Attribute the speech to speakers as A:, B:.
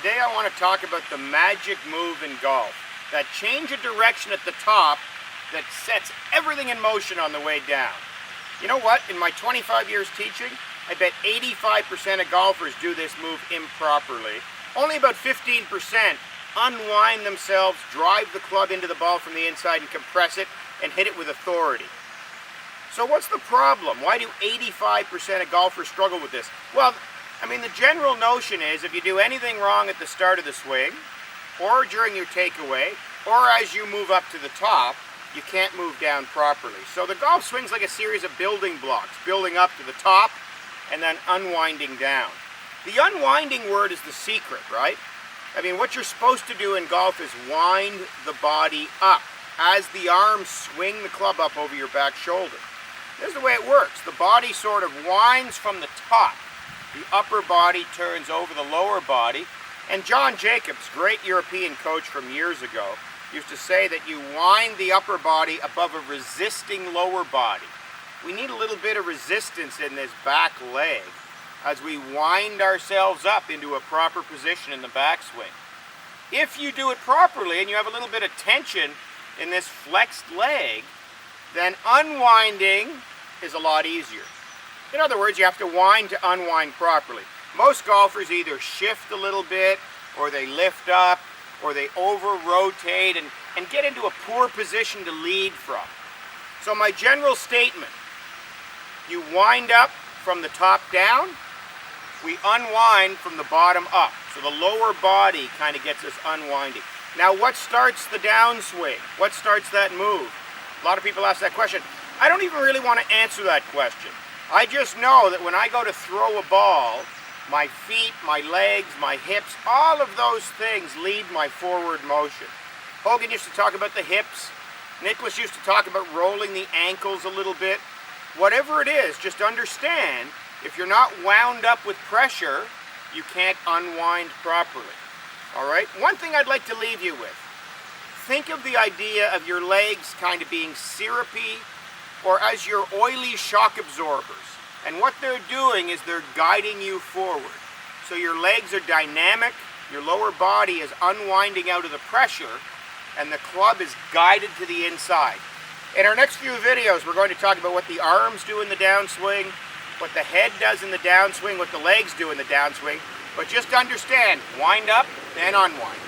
A: Today I want to talk about the magic move in golf. That change of direction at the top that sets everything in motion on the way down. You know what? In my 25 years teaching, I bet 85% of golfers do this move improperly. Only about 15% unwind themselves, drive the club into the ball from the inside and compress it and hit it with authority. So what's the problem? Why do 85% of golfers struggle with this? Well, the general notion is if you do anything wrong at the start of the swing, or during your takeaway, or as you move up to the top, you can't move down properly. So the golf swing's like a series of building blocks, building up to the top and then unwinding down. The unwinding word is the secret, right? What you're supposed to do in golf is wind the body up as the arms swing the club up over your back shoulder. This is the way it works. The body sort of winds from the top. The upper body turns over the lower body. And John Jacobs, great European coach from years ago, used to say that you wind the upper body above a resisting lower body. We need a little bit of resistance in this back leg as we wind ourselves up into a proper position in the backswing. If you do it properly and you have a little bit of tension in this flexed leg, then unwinding is a lot easier. In other words, you have to wind to unwind properly. Most golfers either shift a little bit, or they lift up, or they over-rotate and get into a poor position to lead from. So my general statement, you wind up from the top down, we unwind from the bottom up. So the lower body kind of gets us unwinding. Now what starts the downswing? What starts that move? A lot of people ask that question. I don't even really want to answer that question. I just know that when I go to throw a ball, my feet, my legs, my hips, all of those things lead my forward motion. Hogan used to talk about the hips. Nicholas used to talk about rolling the ankles a little bit. Whatever it is, just understand, if you're not wound up with pressure, you can't unwind properly. All right? One thing I'd like to leave you with. Think of the idea of your legs kind of being syrupy or as your oily shock absorbers. And what they're doing is they're guiding you forward. So your legs are dynamic, your lower body is unwinding out of the pressure, and the club is guided to the inside. In our next few videos, we're going to talk about what the arms do in the downswing, what the head does in the downswing, what the legs do in the downswing. But just understand, wind up and unwind.